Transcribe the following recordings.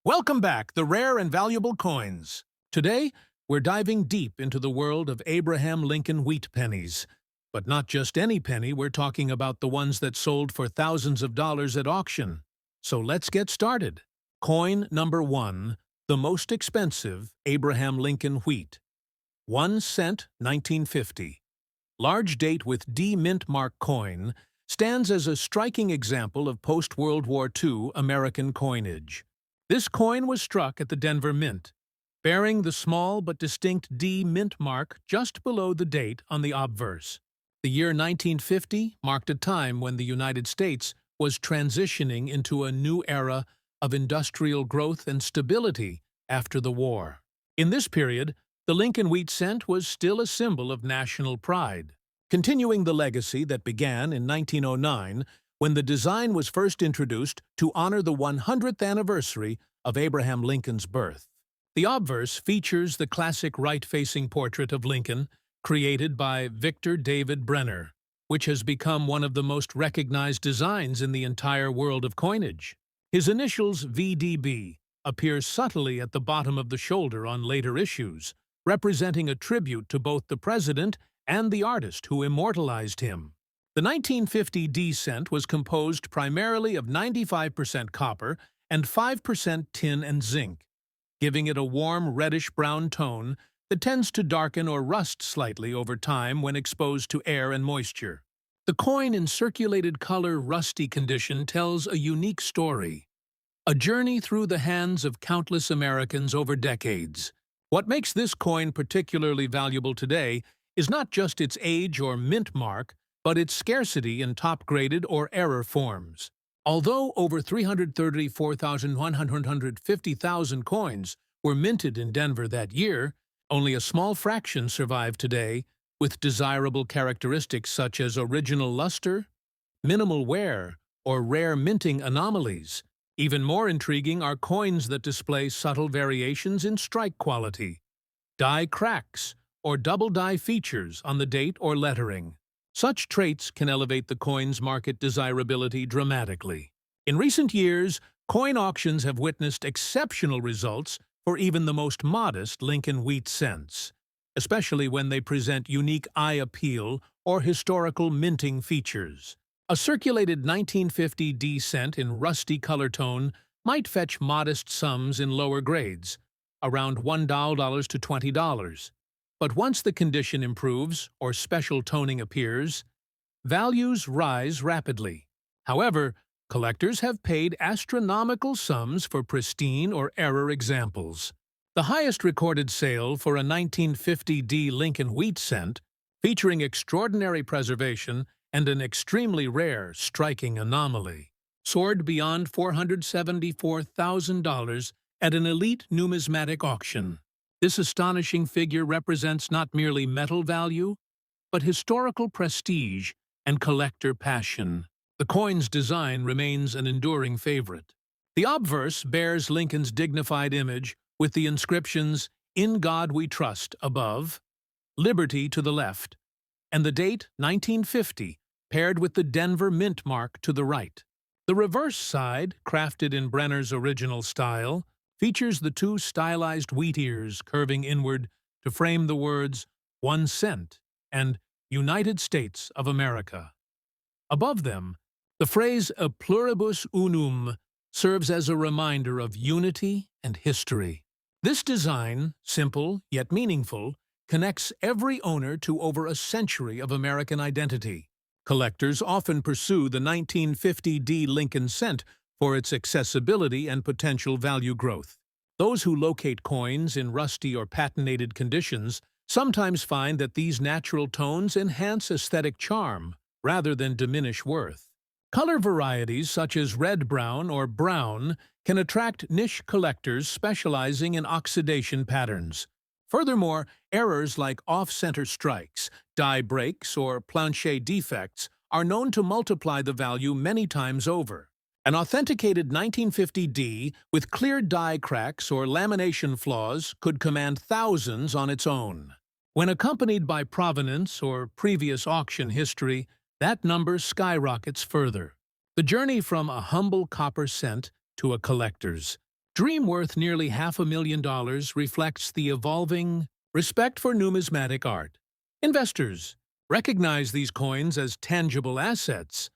Welcome back, the rare and valuable coins. Today, we're diving deep into the world of Abraham Lincoln wheat pennies. But not just any penny, we're talking about the ones that sold for thousands of dollars at auction. So let's get started. Coin number 1, the most expensive Abraham Lincoln wheat. 1 cent, 1950. Large date with D mint mark coin stands as a striking example of post-World War II American coinage. This coin was struck at the Denver Mint, bearing the small but distinct D mint mark just below the date on the obverse. The year 1950 marked a time when the United States was transitioning into a new era of industrial growth and stability after the war. In this period, the Lincoln wheat cent was still a symbol of national pride, continuing the legacy that began in 1909 when the design was first introduced to honor the 100th anniversary of Abraham Lincoln's birth. The obverse features the classic right-facing portrait of Lincoln, created by Victor David Brenner, which has become one of the most recognized designs in the entire world of coinage. His initials VDB appear subtly at the bottom of the shoulder on later issues, representing a tribute to both the president and the artist who immortalized him. The 1950 D cent was composed primarily of 95% copper and 5% tin and zinc, giving it a warm reddish-brown tone that tends to darken or rust slightly over time when exposed to air and moisture. The coin in circulated color rusty condition tells a unique story, a journey through the hands of countless Americans over decades. What makes this coin particularly valuable today is not just its age or mint mark, but its scarcity in top-graded or error forms. Although over 334,150,000 coins were minted in Denver that year, only a small fraction survive today, with desirable characteristics such as original luster, minimal wear, or rare minting anomalies. Even more intriguing are coins that display subtle variations in strike quality, die cracks, or double die features on the date or lettering. Such traits can elevate the coin's market desirability dramatically. In recent years, coin auctions have witnessed exceptional results for even the most modest Lincoln wheat cents, especially when they present unique eye appeal or historical minting features. A circulated 1950 D cent in rusty color tone might fetch modest sums in lower grades, around $1 to $20. But once the condition improves or special toning appears, values rise rapidly. However, collectors have paid astronomical sums for pristine or error examples. The highest recorded sale for a 1950 D Lincoln wheat cent, featuring extraordinary preservation and an extremely rare, striking anomaly, soared beyond $474,000 at an elite numismatic auction. This astonishing figure represents not merely metal value, but historical prestige and collector passion. The coin's design remains an enduring favorite. The obverse bears Lincoln's dignified image with the inscriptions, "In God We Trust" above, "Liberty" to the left, and the date 1950 paired with the Denver Mint mark to the right. The reverse side, crafted in Brenner's original style, features the two stylized wheat ears curving inward to frame the words 1 cent and United States of America. Above them, the phrase "a pluribus unum" serves as a reminder of unity and history. This design, simple yet meaningful, connects every owner to over a century of American identity. Collectors often pursue the 1950 D Lincoln cent for its accessibility and potential value growth. Those who locate coins in rusty or patinated conditions sometimes find that these natural tones enhance aesthetic charm rather than diminish worth. Color varieties such as red-brown or brown can attract niche collectors specializing in oxidation patterns. Furthermore, errors like off-center strikes, die breaks, or plancher defects are known to multiply the value many times over. An authenticated 1950 D with clear die cracks or lamination flaws could command thousands on its own. When accompanied by provenance or previous auction history, that number skyrockets further. The journey from a humble copper cent to a collector's Dream worth nearly $500,000 reflects the evolving respect for numismatic art. Investors recognize these coins as tangible assets,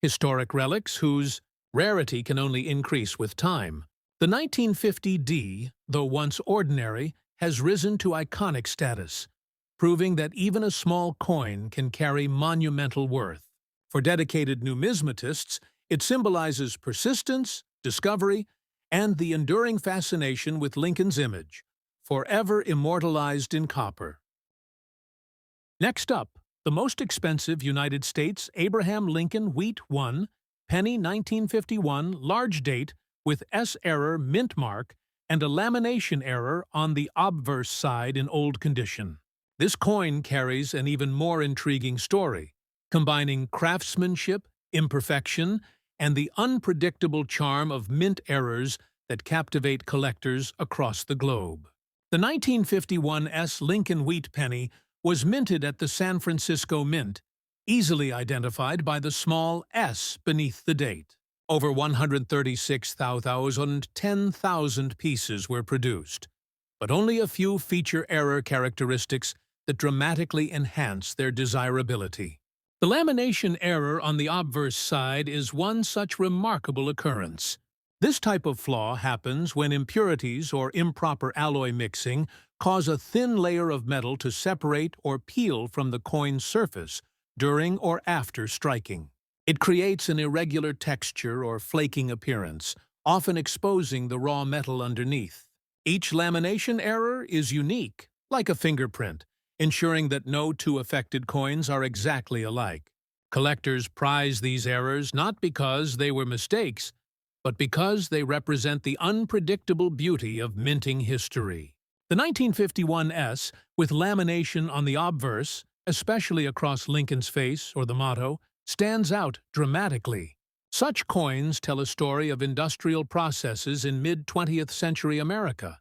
historic relics whose rarity can only increase with time. The 1950 D, though once ordinary, has risen to iconic status, proving that even a small coin can carry monumental worth. For dedicated numismatists, it symbolizes persistence, discovery, and the enduring fascination with Lincoln's image, forever immortalized in copper. Next up, the most expensive United States Abraham Lincoln Wheat 1, penny 1951, large date, with S-error mint mark and a lamination error on the obverse side in old condition. This coin carries an even more intriguing story, combining craftsmanship, imperfection, and the unpredictable charm of mint errors that captivate collectors across the globe. The 1951 S. Lincoln Wheat penny was minted at the San Francisco Mint, easily identified by the small S beneath the date. Over 136,10,000 pieces were produced, but only a few feature error characteristics that dramatically enhance their desirability. The lamination error on the obverse side is one such remarkable occurrence. This type of flaw happens when impurities or improper alloy mixing cause a thin layer of metal to separate or peel from the coin's surface during or after striking. It creates an irregular texture or flaking appearance, often exposing the raw metal underneath. Each lamination error is unique, like a fingerprint, ensuring that no two affected coins are exactly alike. Collectors prize these errors not because they were mistakes, but because they represent the unpredictable beauty of minting history. The 1951 S, with lamination on the obverse, especially across Lincoln's face or the motto, stands out dramatically. Such coins tell a story of industrial processes in mid-20th century America,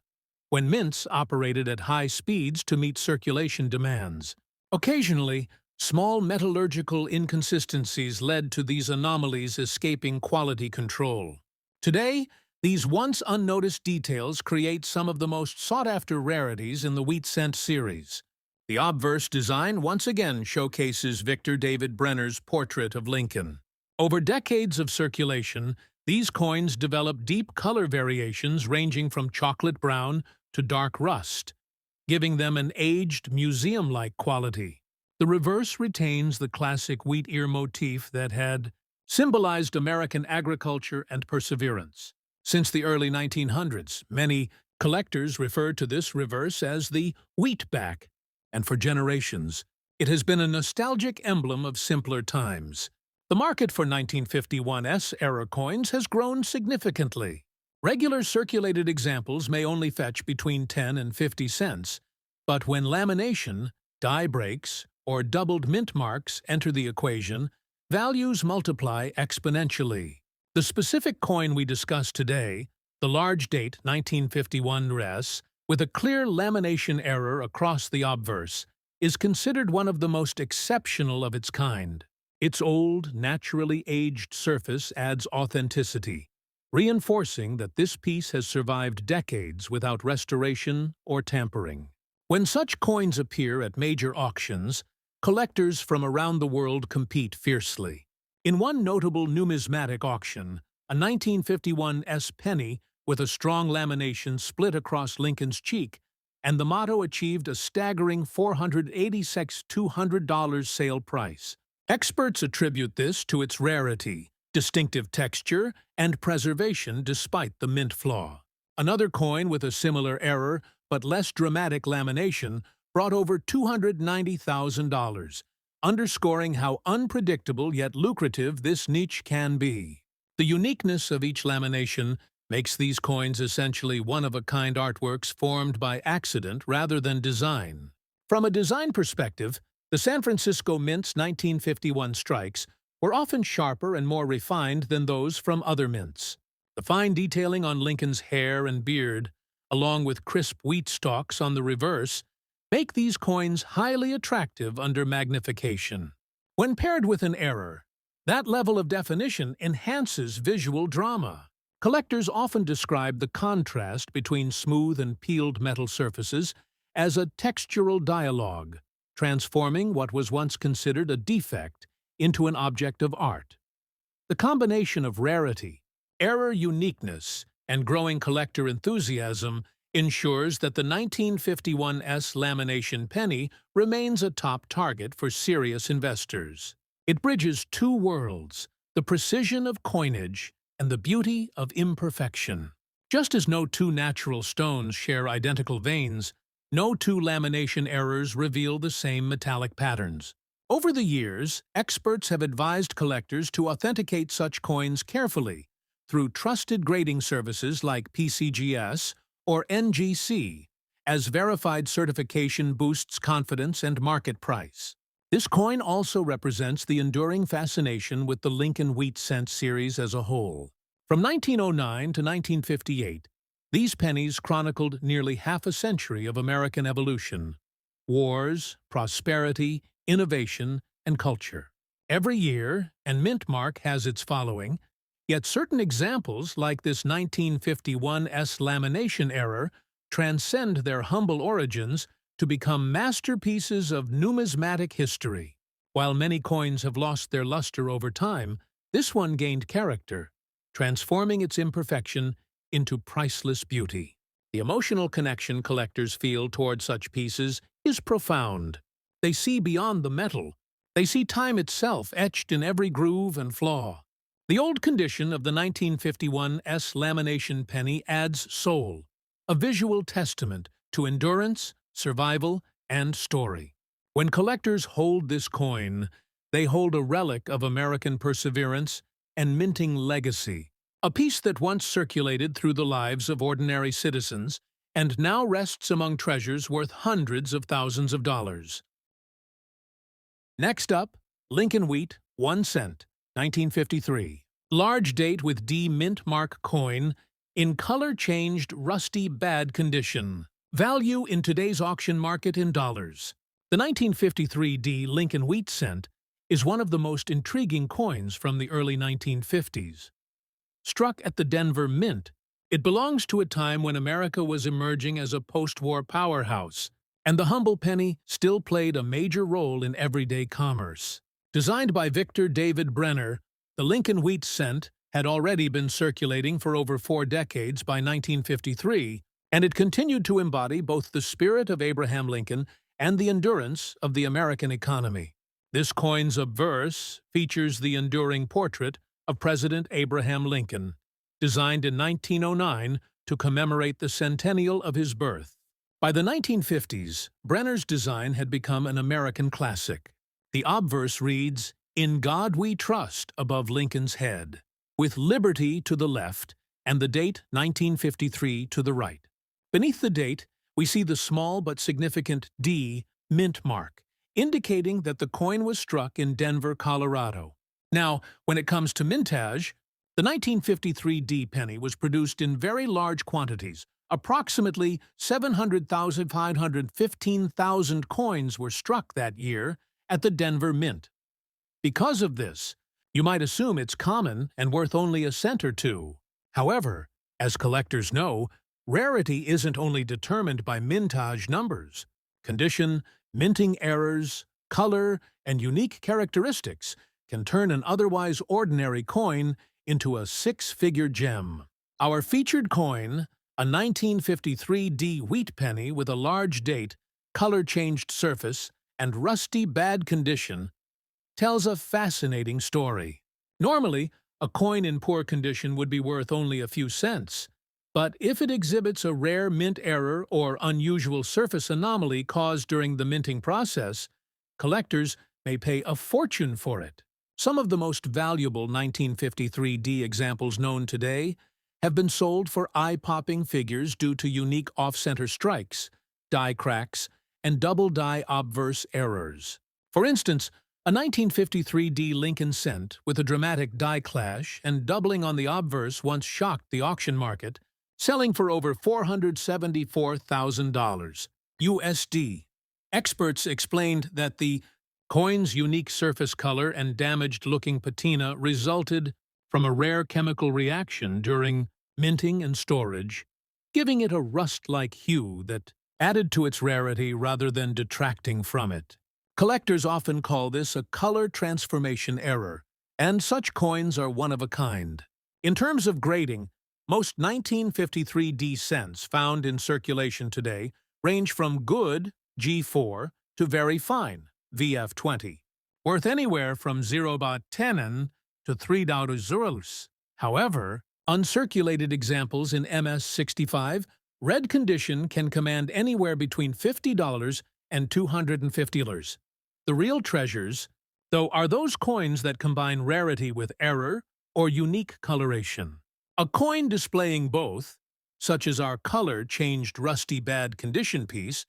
when mints operated at high speeds to meet circulation demands. Occasionally, small metallurgical inconsistencies led to these anomalies escaping quality control. Today, these once unnoticed details create some of the most sought-after rarities in the wheat cent series. The obverse design once again showcases Victor David Brenner's portrait of Lincoln. Over decades of circulation, these coins develop deep color variations ranging from chocolate brown to dark rust, giving them an aged, museum-like quality. The reverse retains the classic wheat ear motif that had symbolized American agriculture and perseverance. Since the early 1900s, many collectors refer to this reverse as the wheatback, and for generations, it has been a nostalgic emblem of simpler times. The market for 1951 S-era coins has grown significantly. Regular circulated examples may only fetch between 10 and 50 cents, but when lamination, die breaks, or doubled mint marks enter the equation, values multiply exponentially. The specific coin we discuss today, the large date 1951 res, with a clear lamination error across the obverse, is considered one of the most exceptional of its kind. Its old, naturally aged surface adds authenticity, reinforcing that this piece has survived decades without restoration or tampering. When such coins appear at major auctions, collectors from around the world compete fiercely. In one notable numismatic auction, a 1951 S penny with a strong lamination split across Lincoln's cheek, and the motto achieved a staggering $486,200 sale price. Experts attribute this to its rarity, distinctive texture, and preservation despite the mint flaw. Another coin with a similar error but less dramatic lamination brought over $290,000, underscoring how unpredictable yet lucrative this niche can be. The uniqueness of each lamination makes these coins essentially one-of-a-kind artworks formed by accident rather than design. From a design perspective, the San Francisco Mint's 1951 strikes were often sharper and more refined than those from other mints. The fine detailing on Lincoln's hair and beard, along with crisp wheat stalks on the reverse, make these coins highly attractive under magnification. When paired with an error, that level of definition enhances visual drama. Collectors often describe the contrast between smooth and peeled metal surfaces as a textural dialogue, transforming what was once considered a defect into an object of art. The combination of rarity, error uniqueness, and growing collector enthusiasm ensures that the 1951's lamination penny remains a top target for serious investors. It bridges two worlds, the precision of coinage and the beauty of imperfection. Just as no two natural stones share identical veins, no two lamination errors reveal the same metallic patterns. Over the years, experts have advised collectors to authenticate such coins carefully through trusted grading services like PCGS or NGC, as verified certification boosts confidence and market price. This coin also represents the enduring fascination with the Lincoln Wheat Cent series as a whole. From 1909 to 1958, these pennies chronicled nearly half a century of American evolution, wars, prosperity, innovation, and culture. Every year, and mint mark has its following, yet certain examples like this 1951's lamination error transcend their humble origins to become masterpieces of numismatic history. While many coins have lost their luster over time, this one gained character, transforming its imperfection into priceless beauty. The emotional connection collectors feel toward such pieces is profound. They see beyond the metal. They see time itself etched in every groove and flaw. The old condition of the 1951's lamination penny adds soul, a visual testament to endurance, survival, and story. When collectors hold this coin, they hold a relic of American perseverance and minting legacy, a piece that once circulated through the lives of ordinary citizens and now rests among treasures worth hundreds of thousands of dollars. Next up, Lincoln Wheat, 1 cent, 1953. Large date with D mint mark coin in color-changed, rusty, bad condition. Value in today's auction market in dollars. The 1953 D Lincoln Wheat Cent is one of the most intriguing coins from the early 1950s. Struck at the Denver Mint, it belongs to a time when America was emerging as a post-war powerhouse, and the humble penny still played a major role in everyday commerce. Designed by Victor David Brenner, the Lincoln Wheat Cent had already been circulating for over 4 decades by 1953, and it continued to embody both the spirit of Abraham Lincoln and the endurance of the American economy. This coin's obverse features the enduring portrait of President Abraham Lincoln, designed in 1909 to commemorate the centennial of his birth. By the 1950s, Brenner's design had become an American classic. The obverse reads, "In God we trust," above Lincoln's head, with liberty to the left and the date 1953 to the right. Beneath the date, we see the small but significant D mint mark, indicating that the coin was struck in Denver, Colorado. Now, when it comes to mintage, the 1953 D penny was produced in very large quantities. Approximately 700,515,000 coins were struck that year at the Denver Mint. Because of this, you might assume it's common and worth only a cent or two. However, as collectors know, rarity isn't only determined by mintage numbers. Condition, minting errors, color, and unique characteristics can turn an otherwise ordinary coin into a 6-figure gem. Our featured coin, a 1953 D wheat penny with a large date, color-changed surface, and rusty bad condition, tells a fascinating story. Normally, a coin in poor condition would be worth only a few cents, but if it exhibits a rare mint error or unusual surface anomaly caused during the minting process, collectors may pay a fortune for it. Some of the most valuable 1953 D examples known today have been sold for eye-popping figures due to unique off-center strikes, die cracks, and double-die obverse errors. For instance, a 1953 D Lincoln Cent with a dramatic die clash and doubling on the obverse once shocked the auction market, selling for over $474,000 USD. Experts explained that the coin's unique surface color and damaged-looking patina resulted from a rare chemical reaction during minting and storage, giving it a rust-like hue that added to its rarity rather than detracting from it. Collectors often call this a color transformation error, and such coins are one of a kind. In terms of grading, most 1953D cents found in circulation today range from good G4 to very fine VF20, worth anywhere from 0.10 to 3 However, uncirculated examples in MS65 red condition can command anywhere between $50 and $250. The real treasures, though, are those coins that combine rarity with error or unique coloration. A coin displaying both, such as our color-changed rusty bad condition piece,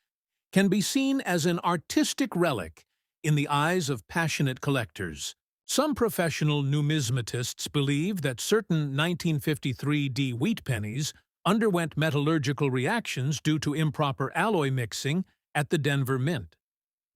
can be seen as an artistic relic in the eyes of passionate collectors. Some professional numismatists believe that certain 1953D wheat pennies underwent metallurgical reactions due to improper alloy mixing at the Denver Mint.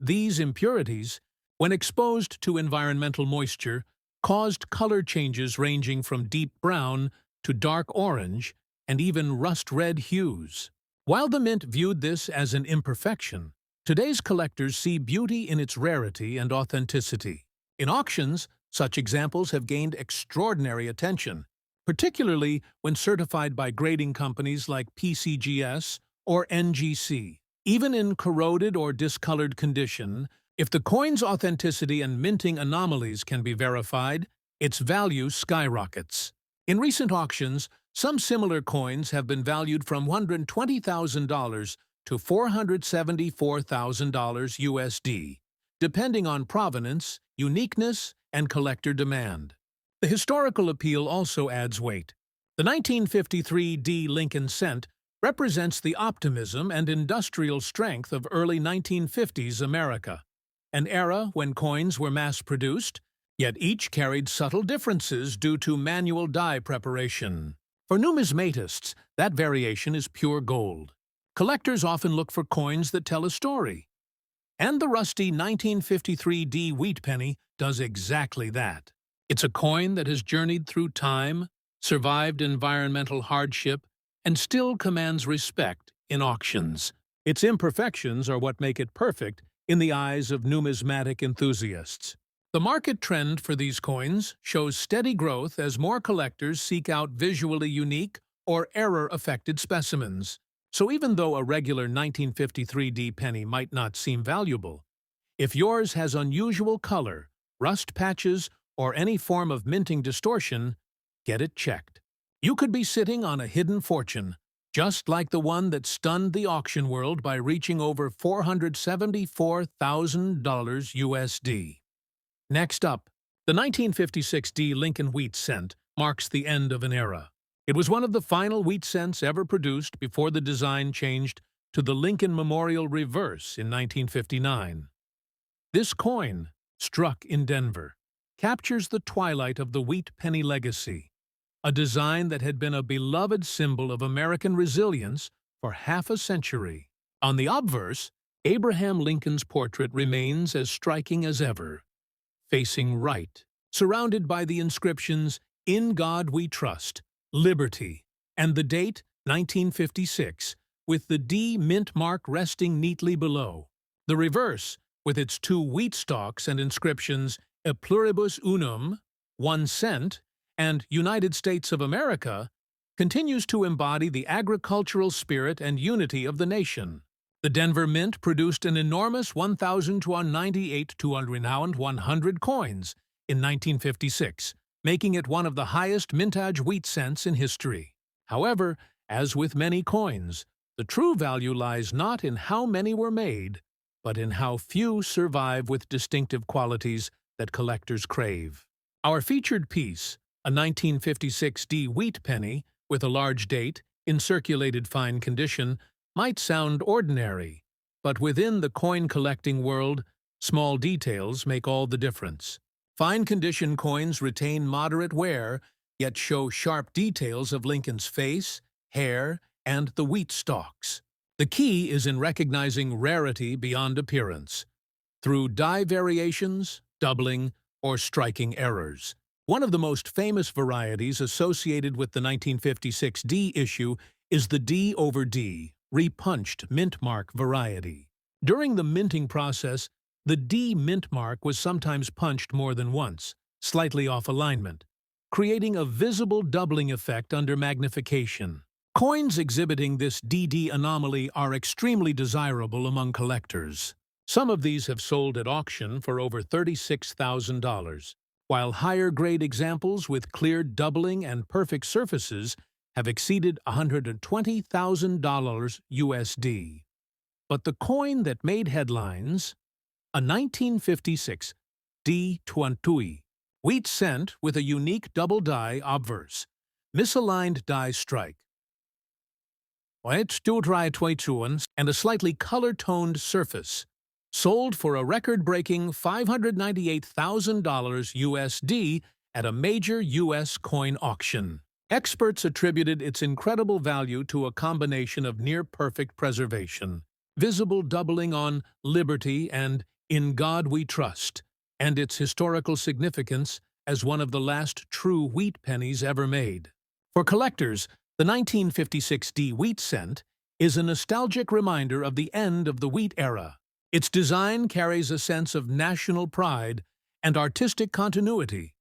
These impurities, when exposed to environmental moisture, caused color changes ranging from deep brown to dark orange and even rust-red hues. While the Mint viewed this as an imperfection, today's collectors see beauty in its rarity and authenticity. In auctions, such examples have gained extraordinary attention, particularly when certified by grading companies like PCGS or NGC. Even in corroded or discolored condition, if the coin's authenticity and minting anomalies can be verified, its value skyrockets. In recent auctions, some similar coins have been valued from $120,000 to $474,000 USD, depending on provenance, uniqueness, and collector demand. The historical appeal also adds weight. The 1953D Lincoln cent represents the optimism and industrial strength of early 1950s America, an era when coins were mass-produced, yet each carried subtle differences due to manual die preparation. For numismatists, that variation is pure gold. Collectors often look for coins that tell a story. And the rusty 1953D wheat penny does exactly that. It's a coin that has journeyed through time, survived environmental hardship, and still commands respect in auctions. Its imperfections are what make it perfect in the eyes of numismatic enthusiasts. The market trend for these coins shows steady growth as more collectors seek out visually unique or error-affected specimens. So even though a regular 1953D penny might not seem valuable, if yours has unusual color, rust patches, or any form of minting distortion, get it checked. You could be sitting on a hidden fortune, just like the one that stunned the auction world by reaching over $474,000 USD. Next up, the 1956D Lincoln wheat cent marks the end of an era. It was one of the final wheat cents ever produced before the design changed to the Lincoln Memorial Reverse in 1959. This coin, struck in Denver, captures the twilight of the wheat penny legacy, a design that had been a beloved symbol of American resilience for half a century. On the obverse, Abraham Lincoln's portrait remains as striking as ever, facing right, surrounded by the inscriptions, "In God We Trust," "Liberty," and the date, 1956, with the D mint mark resting neatly below. The reverse, with its two wheat stalks and inscriptions, "E pluribus unum," 1 cent, and "United States of America," continues to embody the agricultural spirit and unity of the nation. The Denver Mint produced an enormous 1,298 to a renowned 100 coins in 1956, making it one of the highest mintage wheat cents in history. However, as with many coins, the true value lies not in how many were made, but in how few survive with distinctive qualities that collectors crave. Our featured piece, a 1956D wheat penny with a large date, in circulated fine condition, might sound ordinary, but within the coin-collecting world, small details make all the difference. Fine-condition coins retain moderate wear, yet show sharp details of Lincoln's face, hair, and the wheat stalks. The key is in recognizing rarity beyond appearance, through die variations, doubling, or striking errors. One of the most famous varieties associated with the 1956 D issue is the D over D, repunched mint mark variety. During the minting process, the D mint mark was sometimes punched more than once, slightly off alignment, creating a visible doubling effect under magnification. Coins exhibiting this DD anomaly are extremely desirable among collectors. Some of these have sold at auction for over $36,000, while higher-grade examples with clear doubling and perfect surfaces have exceeded $120,000 USD. But the coin that made headlines, a 1956 D20 wheat cent with a unique double die obverse, misaligned die strike, and a slightly color-toned surface, sold for a record-breaking $598,000 USD at a major U.S. coin auction. Experts attributed its incredible value to a combination of near-perfect preservation, visible doubling on Liberty and In God We Trust, and its historical significance as one of the last true wheat pennies ever made. For collectors, the 1956 D wheat cent is a nostalgic reminder of the end of the wheat era. Its design carries a sense of national pride and artistic continuity,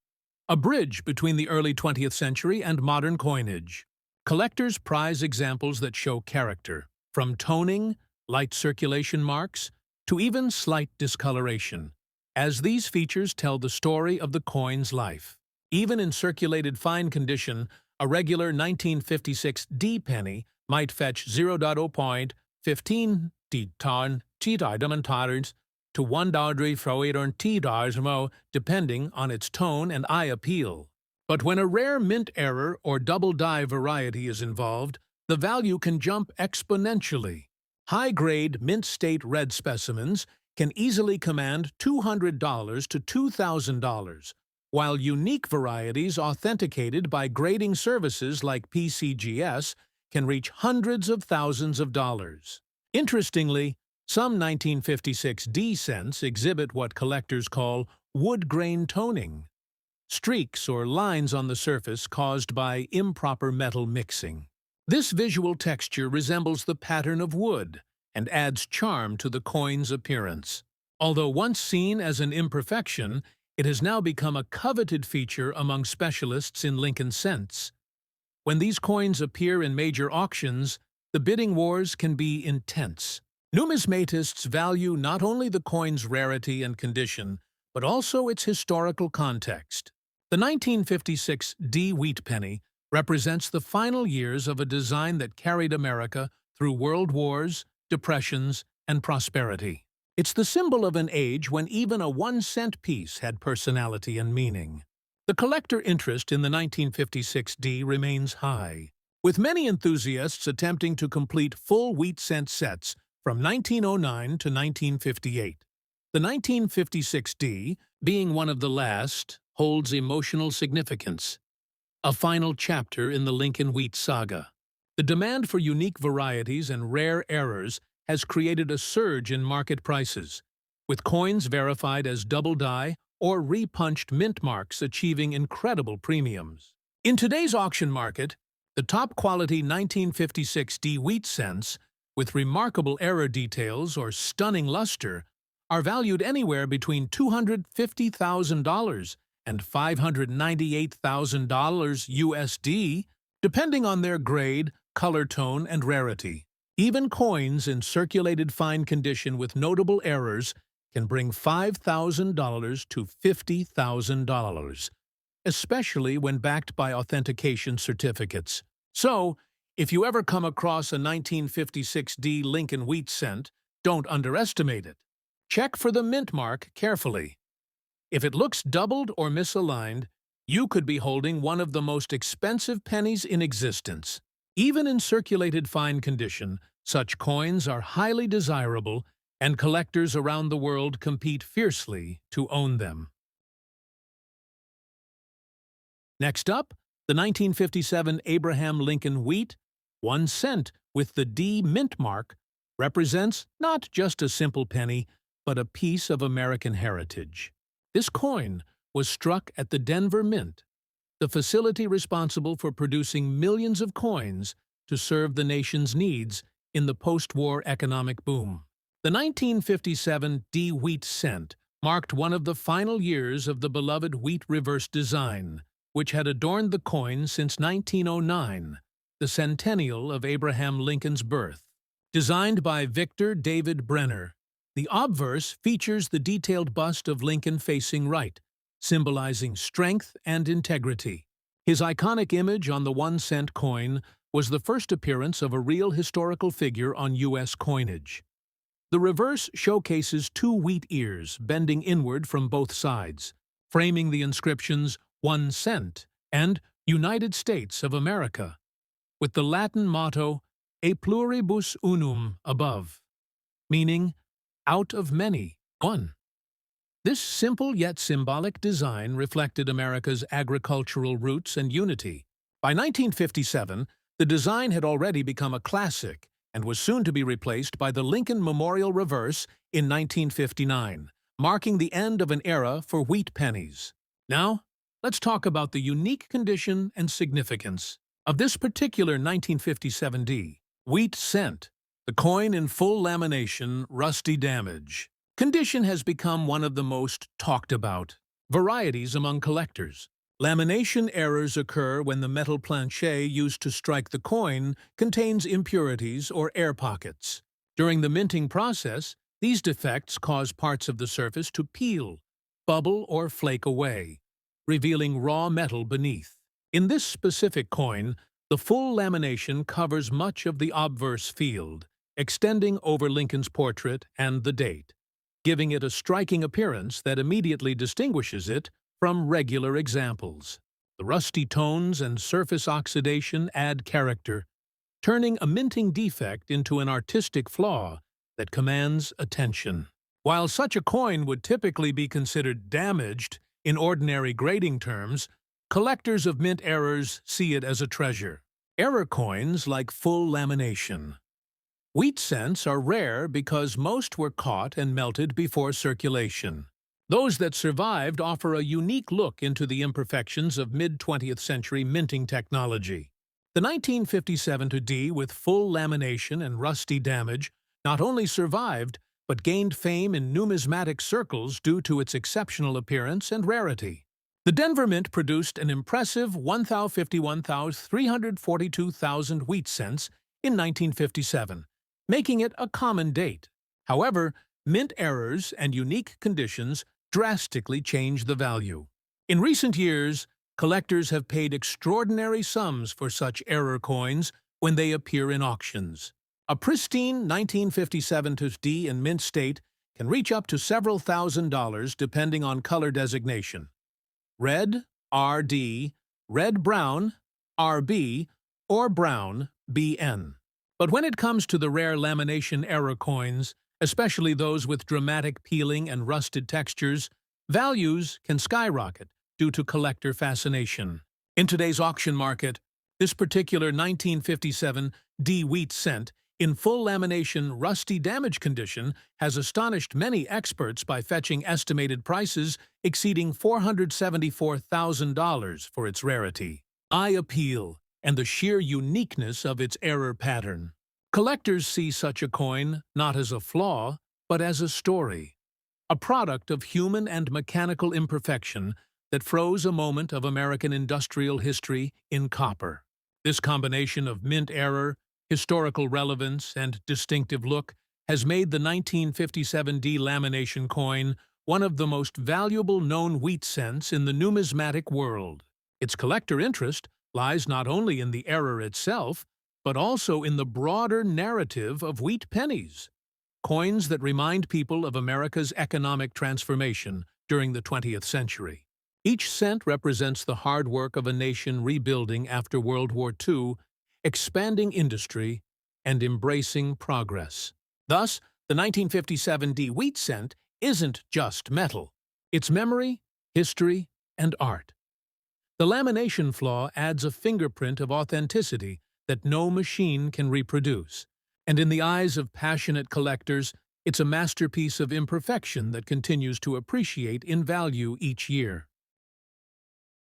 a bridge between the early 20th century and modern coinage. Collectors prize examples that show character, from toning, light circulation marks, to even slight discoloration, as these features tell the story of the coin's life. Even in circulated fine condition, a regular 1956 D penny might fetch 0.15 to $1.3 depending on its tone and eye appeal. But when a rare mint error or double die variety is involved, the value can jump exponentially. High-grade mint state red specimens can easily command $200 to $2,000, while unique varieties authenticated by grading services like PCGS can reach hundreds of thousands of dollars. Interestingly, some 1956 D cents exhibit what collectors call wood grain toning, streaks or lines on the surface caused by improper metal mixing. This visual texture resembles the pattern of wood and adds charm to the coin's appearance. Although once seen as an imperfection, it has now become a coveted feature among specialists in Lincoln cents. When these coins appear in major auctions, the bidding wars can be intense. Numismatists value not only the coin's rarity and condition, but also its historical context. The 1956 D wheat penny represents the final years of a design that carried America through world wars, depressions, and prosperity. It's the symbol of an age when even a 1-cent piece had personality and meaning. The collector interest in the 1956 D remains high, with many enthusiasts attempting to complete full wheat cent sets from 1909 to 1958. The 1956 D, being one of the last, holds emotional significance, a final chapter in the Lincoln wheat saga. The demand for unique varieties and rare errors has created a surge in market prices, with coins verified as double die or repunched mint marks achieving incredible premiums. In today's auction market, the top-quality 1956 D wheat cents, with remarkable error details or stunning luster, are valued anywhere between $250,000 and $598,000 USD, depending on their grade, color tone, and rarity. Even coins in circulated fine condition with notable errors can bring $5,000 to $50,000, especially when backed by authentication certificates. So, if you ever come across a 1956 D Lincoln wheat cent, don't underestimate it. Check for the mint mark carefully. If it looks doubled or misaligned, you could be holding one of the most expensive pennies in existence. Even in circulated fine condition, such coins are highly desirable, and collectors around the world compete fiercely to own them. Next up, the 1957 Abraham Lincoln wheat, 1 cent with the D mint mark, represents not just a simple penny, but a piece of American heritage. This coin, was struck at the Denver Mint, the facility responsible for producing millions of coins to serve the nation's needs in the post-war economic boom. The 1957 D wheat cent marked one of the final years of the beloved wheat reverse design, which had adorned the coin since 1909, the centennial of Abraham Lincoln's birth. Designed by Victor David Brenner, the obverse features the detailed bust of Lincoln facing right, symbolizing strength and integrity. His iconic image on the 1-cent coin was the first appearance of a real historical figure on U.S. coinage. The reverse showcases 2 wheat ears bending inward from both sides, framing the inscriptions 1 cent and United States of America, with the Latin motto E pluribus unum above, meaning out of many, one. This simple yet symbolic design reflected America's agricultural roots and unity. By 1957, the design had already become a classic and was soon to be replaced by the Lincoln Memorial Reverse in 1959, marking the end of an era for wheat pennies. Now, let's talk about the unique condition and significance of this particular 1957 D wheat cent. The coin in full lamination, rusty damage. Condition has become one of the most talked about varieties among collectors. Lamination errors occur when the metal planchet used to strike the coin contains impurities or air pockets. During the minting process, these defects cause parts of the surface to peel, bubble, or flake away, revealing raw metal beneath. In this specific coin, the full lamination covers much of the obverse field, extending over Lincoln's portrait and the date, giving it a striking appearance that immediately distinguishes it from regular examples. The rusty tones and surface oxidation add character, turning a minting defect into an artistic flaw that commands attention. While such a coin would typically be considered damaged in ordinary grading terms, collectors of mint errors see it as a treasure. Error coins like full lamination. Wheat cents are rare because most were caught and melted before circulation. Those that survived offer a unique look into the imperfections of mid-20th century minting technology. The 1957 D with full lamination and rusty damage not only survived, but gained fame in numismatic circles due to its exceptional appearance and rarity. The Denver Mint produced an impressive 342,000 wheat cents in 1957, making it a common date. However, mint errors and unique conditions drastically changed the value. In recent years, collectors have paid extraordinary sums for such error coins when they appear in auctions. A pristine 1957 D in mint state can reach up to several $1,000s depending on color designation: red, RD, red-brown, RB, or brown, BN. But when it comes to the rare lamination error coins, especially those with dramatic peeling and rusted textures, values can skyrocket due to collector fascination. In today's auction market, this particular 1957 D wheat cent in full lamination rusty damage condition has astonished many experts by fetching estimated prices exceeding $474,000 for its rarity, eye appeal, and the sheer uniqueness of its error pattern. Collectors see such a coin not as a flaw, but as a story, a product of human and mechanical imperfection that froze a moment of American industrial history in copper. This combination of mint error, historical relevance, and distinctive look has made the 1957 D lamination coin one of the most valuable known wheat cents in the numismatic world. Its collector interest lies not only in the error itself, but also in the broader narrative of wheat pennies, coins that remind people of America's economic transformation during the 20th century. Each cent represents the hard work of a nation rebuilding after World War II, expanding industry, and embracing progress. Thus, the 1957 D wheat cent isn't just metal. It's memory, history, and art. The lamination flaw adds a fingerprint of authenticity that no machine can reproduce, and in the eyes of passionate collectors, it's a masterpiece of imperfection that continues to appreciate in value each year.